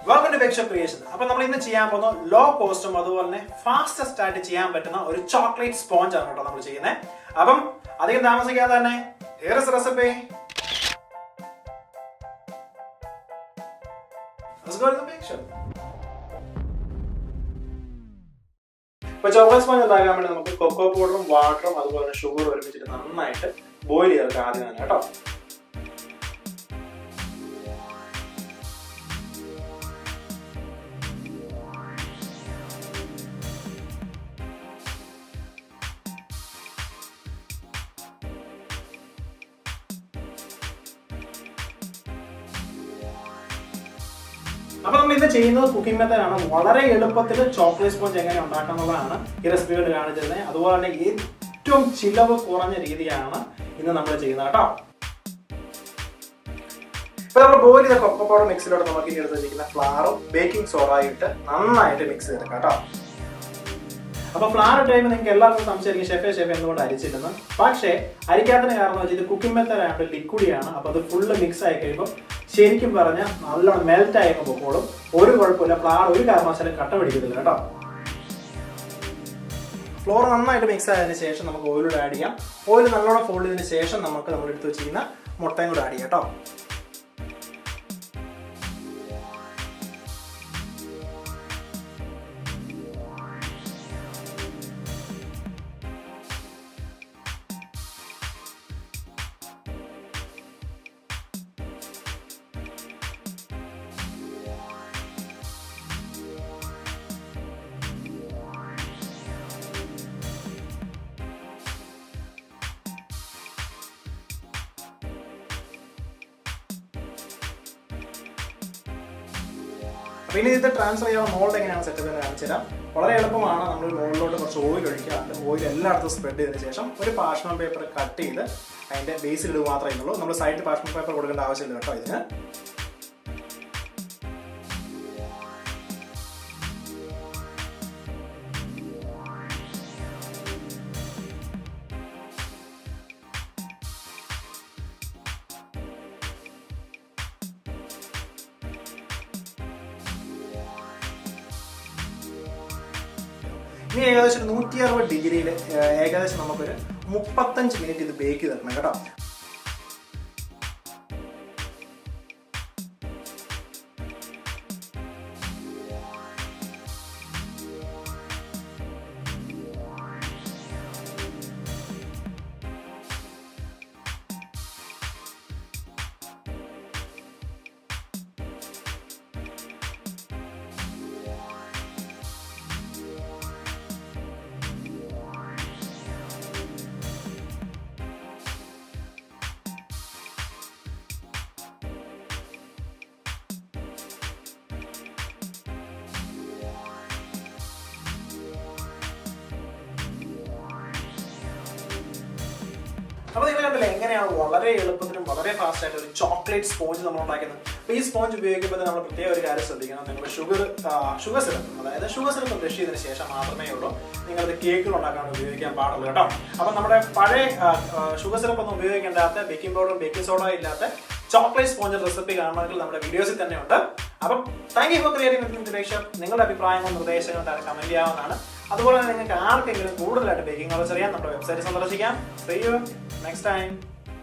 Welcome to Bake Creation. അപ്പോൾ നമ്മൾ ഇന്ന് ചെയ്യാൻ പോകുന്ന ലോ കോസ്റ്റും അതുപോലെ തന്നെ ഫാസ്റ്റസ്റ്റ് ആയിട്ട് ചെയ്യാൻ പറ്റുന്ന ഒരു ചോക്ലേറ്റ് സ്പോഞ്ച് ആണ് കേട്ടോ നമ്മൾ ചെയ്യുന്നത്. അപ്പം അധികം താമസിക്കാതെ തന്നെ here is the recipe. Let's go to the bake shop. അപ്പോൾ ചോക്ലേറ്റ് സ്പോഞ്ച് ഉണ്ടാക്കാൻ വേണ്ടി നമുക്ക് കൊക്കോ പൗഡറും വാട്ടറും അതുപോലെ തന്നെ ഷുഗറും ഒരുമിച്ചിട്ട് നന്നായിട്ട് ബോയിൽ ചെയ്തെടുക്കാം ആദ്യം തന്നെ കേട്ടോ. അപ്പോൾ നമ്മൾ ഇന്ന് ചെയ്യുന്നത് കുക്കിംഗ് മെത്തേഡാണ്. വളരെ എളുപ്പത്തിൽ ചോക്ലേറ്റ് സ്പോഞ്ച് എങ്ങനെ ഉണ്ടാക്കാന്നുള്ളതാണ് ഈ റെസിപ്പികൾ കാണിച്ചിരുന്നത്. അതുപോലെ തന്നെ ഏറ്റവും ചിലവ് കുറഞ്ഞ രീതിയാണ് ഇന്ന് നമ്മൾ ചെയ്യുന്നത് കേട്ടോ. ഇപ്പോൾ നമ്മൾ ബോയിൽ ചെയ്ത കൊക്കോ പൗഡർ മിക്സിലോട്ട് നമുക്ക് ഇനി എടുത്ത് വെച്ചിരിക്കുന്ന ഫ്ലവറും ബേക്കിംഗ് സോഡയും ഇട്ട് നന്നായിട്ട് മിക്സ് ചെയ്തെടുക്കാം കേട്ടോ. അപ്പോൾ ഫ്ലവർ ഇട്ട് കഴിയുമ്പോൾ നിങ്ങൾക്ക് എല്ലാവർക്കും സംശയമായിരിക്കും ഷെഫ് എന്തുകൊണ്ട് അരിച്ചില്ലെന്ന്. പക്ഷേ അരിക്കാത്തതിന് കാരണം വെച്ചാൽ ഇത് കുക്കിംഗ് മെത്തേഡ് ആയിട്ട് ലിക്വിഡിയാണ്. അപ്പോൾ അത് ഫുള്ള് മിക്സ് ആയി കഴിയുമ്പോൾ ശരിക്കും പറഞ്ഞാൽ നല്ലോണം മെൽറ്റ് ആയി പോകുമ്പോഴും ഒരു കുഴപ്പമില്ല, ഫ്ലവർ ഒരു കാരണവശാലും കട്ട പിടിക്കത്തില്ല കേട്ടോ. ഫ്ലോർ നന്നായിട്ട് മിക്സ് ആയതിനു ശേഷം നമുക്ക് ഓയിലൂടെ ആഡ് ചെയ്യാം. ഓയിൽ നല്ലോണം ഫോൾഡ് ചെയ്തതിന് ശേഷം നമുക്ക് നമ്മൾ എടുത്ത് വെച്ചിരിക്കുന്ന മുട്ടയും കൂടെ ആഡ് ചെയ്യാം കേട്ടോ. പിന്നെ ഇത് ട്രാൻസ്ഫർ ചെയ്യാൻ മോൾഡ് എങ്ങനെയാണ് സെറ്റ് ചെയ്തത് കാണിച്ചു തരാം. വളരെ എളുപ്പമാണ്. നമ്മൾ മോളിലോട്ട് കുറച്ച് ഓയിൽ ഒഴിക്കുക. ഓയിൽ എല്ലായിടത്തും സ്പ്രെഡ് ചെയ്തതിന് ശേഷം ഒരു പാർച്ച്മെന്റ് പേപ്പർ കട്ട് ചെയ്ത് അതിന്റെ ബേസിൽ ഇടുക മാത്രമേ ഉള്ളൂ. നമ്മൾ സൈഡിൽ പാർച്ച്മെന്റ് പേപ്പർ കൊടുക്കേണ്ട ആവശ്യമില്ല കേട്ടോ ഇതിന്. ഇനി ഏകദേശം 160 ഡിഗ്രിയിൽ ഏകദേശം നമുക്കൊരു 35 മിനിറ്റ് ഇത് ബേക്ക് ചെയ്തെടുക്കണം കേട്ടോ. അപ്പോൾ നിങ്ങൾ കണ്ടില്ലേ എങ്ങനെയാണ് വളരെ എളുപ്പത്തിലും വളരെ ഫാസ്റ്റ് ആയിട്ട് ഒരു ചോക്ലേറ്റ് സ്പോഞ്ച് നമ്മൾ ഉണ്ടാക്കുന്നത്. അപ്പോൾ ഈ സ്പോഞ്ച് ഉപയോഗിക്കുമ്പോൾ നമ്മൾ പ്രത്യേക ഒരു കാര്യം ശ്രദ്ധിക്കണം. നിങ്ങൾ ഷുഗർ സിറപ്പ്, അതായത് ഷുഗർ സിറപ്പ് ബ്രഷ് ചെയ്തതിന് ശേഷം മാത്രമേ ഉള്ളൂ നിങ്ങളത് കേക്കുകൾ ഉണ്ടാക്കാൻ ഉപയോഗിക്കാൻ പാടുള്ളൂ കേട്ടോ. അപ്പം നമ്മുടെ പഴയ ഷുഗർ സിറപ്പ് ഒന്നും ഉപയോഗിക്കേണ്ടാത്ത ബേക്കിംഗ് പൗഡറും ബേക്കിംഗ് സോഡ ഇല്ലാത്ത ചോക്ലേറ്റ് സ്പോഞ്ച് റെസിപ്പി കാണണമെങ്കിൽ നമ്മുടെ വീഡിയോസിൽ തന്നെ ഉണ്ട്. അപ്പം thank you for creating bake shop. നിങ്ങളുടെ അഭിപ്രായങ്ങളും നിർദ്ദേശങ്ങളും താഴെ കമന്റ് ചെയ്യാവുന്നതാണ്. അതുപോലെ തന്നെ നിങ്ങൾക്ക് ആർക്കെങ്കിലും കൂടുതലായിട്ട് ബേക്കിംഗ് നോളജ് അറിയാൻ നമ്മുടെ വെബ്സൈറ്റ് സന്ദർശിക്കാം. See you next time.